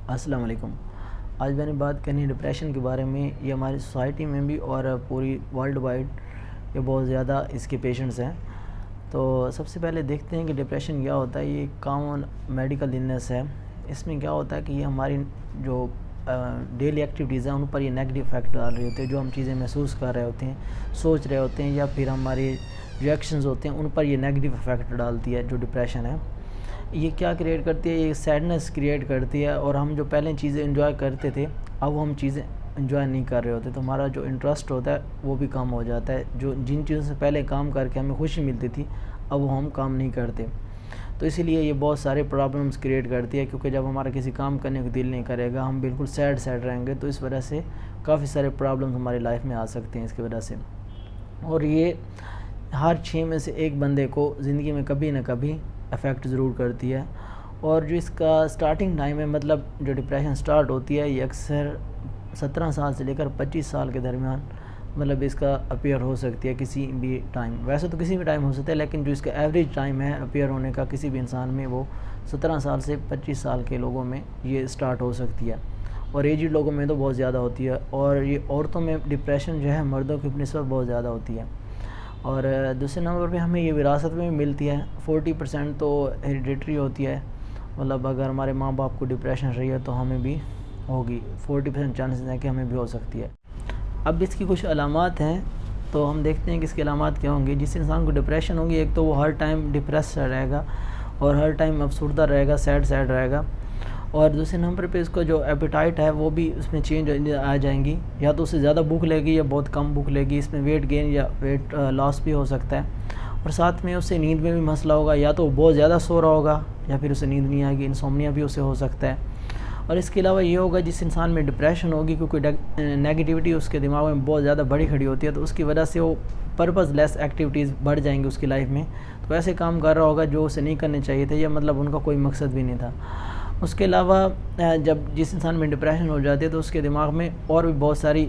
السلام علیکم۔ آج میں نے بات کرنی ہے ڈپریشن کے بارے میں۔ یہ ہماری سوسائٹی میں بھی اور پوری ورلڈ وائڈ یہ بہت زیادہ اس کے پیشنٹس ہیں۔ تو سب سے پہلے دیکھتے ہیں کہ ڈپریشن کیا ہوتا ہے۔ یہ ایک کامن میڈیکل النس ہے۔ اس میں کیا ہوتا ہے کہ یہ ہماری جو ڈیلی ایکٹیویٹیز ہیں ان پر یہ نیگیٹو افیکٹ ڈال رہے ہوتے ہیں۔ جو ہم چیزیں محسوس کر رہے ہوتے ہیں، سوچ رہے ہوتے ہیں، یا پھر ہماری جو ایکشنز ہوتے ہیں ان پر یہ نیگیٹو افیکٹ ڈالتی ہے۔ جو ڈپریشن ہے یہ کیا کریٹ کرتی ہے؟ یہ سیڈنس کریٹ کرتی ہے، اور ہم جو پہلے چیزیں انجوائے کرتے تھے اب ہم چیزیں انجوائے نہیں کر رہے ہوتے، تو ہمارا جو انٹرسٹ ہوتا ہے وہ بھی کم ہو جاتا ہے۔ جن چیزوں سے پہلے کام کر کے ہمیں خوشی ملتی تھی اب وہ ہم کام نہیں کرتے، تو اسی لیے یہ بہت سارے پرابلمس کریٹ کرتی ہے۔ کیونکہ جب ہمارا کسی کام کرنے کو دل نہیں کرے گا، ہم بالکل سیڈ رہیں گے، تو اس وجہ سے کافی سارے پرابلمس ہماری لائف میں آ سکتے ہیں اس کی وجہ سے۔ اور یہ ہر 6 میں سے ایک بندے کو زندگی میں کبھی نہ کبھی افیکٹ ضرور کرتی ہے۔ اور جو اس کا سٹارٹنگ ٹائم ہے، مطلب جو ڈپریشن سٹارٹ ہوتی ہے، یہ اکثر 17 سال سے لے کر 25 سال کے درمیان مطلب اس کا اپیئر ہو سکتی ہے کسی بھی ٹائم۔ ویسے تو کسی بھی ٹائم ہو سکتا ہے، لیکن جو اس کا ایوریج ٹائم ہے اپیئر ہونے کا کسی بھی انسان میں، وہ 17 سال سے 25 سال کے لوگوں میں یہ سٹارٹ ہو سکتی ہے، اور ایجڈ لوگوں میں تو بہت زیادہ ہوتی ہے۔ اور یہ عورتوں میں ڈپریشن جو ہے مردوں کی نسبت بہت زیادہ ہوتی ہے۔ اور دوسرے نمبر پہ ہمیں یہ وراثت میں بھی ملتی ہے۔ 40% تو ہیریڈیٹری ہوتی ہے، مطلب اگر ہمارے ماں باپ کو ڈپریشن رہی ہے تو ہمیں بھی ہوگی، 40% چانسز ہیں کہ ہمیں بھی ہو سکتی ہے۔ اب اس کی کچھ علامات ہیں، تو ہم دیکھتے ہیں کہ اس کی علامات کیا ہوں گی۔ جس انسان کو ڈپریشن ہوگی، ایک تو وہ ہر ٹائم ڈپریس رہے گا اور ہر ٹائم افسردہ رہے گا، سیڈ رہے گا۔ اور دوسرے نمبر پہ اس کو جو ایپیٹائٹ ہے وہ بھی اس میں چینج آ جائیں گی، یا تو اسے زیادہ بھوک لے گی یا بہت کم بھوک لے گی۔ اس میں ویٹ گین یا ویٹ لاس بھی ہو سکتا ہے، اور ساتھ میں اس سے نیند میں بھی مسئلہ ہوگا، یا تو وہ بہت زیادہ سو رہا ہوگا یا پھر اسے نیند نہیں آئے گی، انسومنیا بھی اسے ہو سکتا ہے۔ اور اس کے علاوہ یہ ہوگا جس انسان میں ڈپریشن ہوگی، کیونکہ نیگیٹیوٹی اس کے دماغ میں بہت زیادہ بڑی کھڑی ہوتی ہے، تو اس کی وجہ سے وہ پرپز لیس ایکٹیویٹیز بڑھ جائیں گی اس کی لائف میں، تو ایسے کام کر رہا ہوگا جو اسے نہیں کرنے چاہیے تھے، یا مطلب ان کا کوئی مقصد بھی نہیں تھا۔ اس کے علاوہ جب جس انسان میں ڈپریشن ہو جاتی ہے تو اس کے دماغ میں اور بھی بہت ساری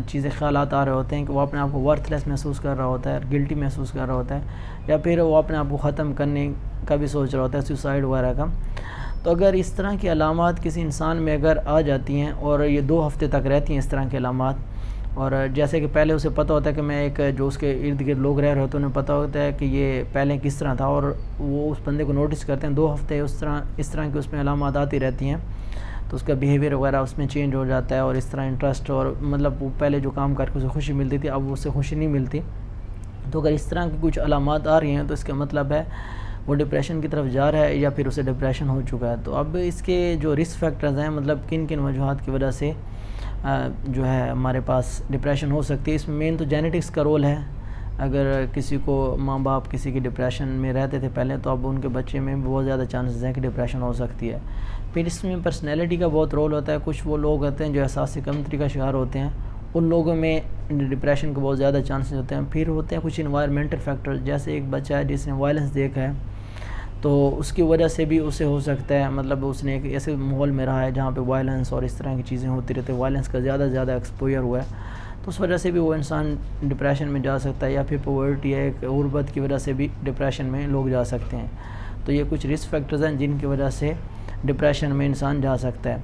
چیزیں، خیالات آ رہے ہوتے ہیں کہ وہ اپنے آپ کو ورتھ لیس محسوس کر رہا ہوتا ہے، گلٹی محسوس کر رہا ہوتا ہے، یا پھر وہ اپنے آپ کو ختم کرنے کا بھی سوچ رہا ہوتا ہے، سوسائڈ وغیرہ کا۔ تو اگر اس طرح کی علامات کسی انسان میں اگر آ جاتی ہیں اور یہ 2 ہفتے تک رہتی ہیں اس طرح کی علامات، اور جیسے کہ پہلے اسے پتہ ہوتا ہے کہ میں ایک جو اس کے ارد گرد لوگ رہ رہے ہوتے ہیں انہیں پتہ ہوتا ہے کہ یہ پہلے کس طرح تھا، اور وہ اس بندے کو نوٹس کرتے ہیں 2 ہفتے اس طرح کی اس میں علامات آتی رہتی ہیں، تو اس کا بیہیویئر وغیرہ اس میں چینج ہو جاتا ہے، اور اس طرح انٹرسٹ، اور مطلب وہ پہلے جو کام کر کے اسے خوشی ملتی تھی اب اسے خوشی نہیں ملتی۔ تو اگر اس طرح کی کچھ علامات آ رہی ہیں تو اس کا مطلب ہے وہ ڈپریشن کی طرف جا رہا ہے، یا پھر اسے ڈپریشن ہو چکا ہے۔ تو اب اس کے جو رسک فیکٹرز ہیں، مطلب کن وجوہات کی وجہ سے جو ہے ہمارے پاس ڈپریشن ہو سکتی ہے، اس میں مین تو جینیٹکس کا رول ہے۔ اگر کسی کو ماں باپ کسی کی ڈپریشن میں رہتے تھے پہلے، تو اب ان کے بچے میں بہت زیادہ چانسز ہیں کہ ڈپریشن ہو سکتی ہے۔ پھر اس میں پرسنالٹی کا بہت رول ہوتا ہے۔ کچھ وہ لوگ ہوتے ہیں جو احساسی کمتری کا شکار ہوتے ہیں، ان لوگوں میں ڈپریشن کے بہت زیادہ چانسز ہوتے ہیں۔ پھر ہوتے ہیں کچھ انوائرمنٹل فیکٹر، جیسے ایک بچہ ہے جس نے وائلنس دیکھا ہے، تو اس کی وجہ سے بھی اسے ہو سکتا ہے، مطلب اس نے ایک ایسے ماحول میں رہا ہے جہاں پہ وائلنس اور اس طرح کی چیزیں ہوتی رہتی ہیں، وائلنس کا زیادہ ایکسپوئر ہوا ہے، تو اس وجہ سے بھی وہ انسان ڈپریشن میں جا سکتا ہے، یا پھر پاورٹی ہے، ایک غربت کی وجہ سے بھی ڈپریشن میں لوگ جا سکتے ہیں۔ تو یہ کچھ رسک فیکٹرز ہیں جن کی وجہ سے ڈپریشن میں انسان جا سکتا ہے۔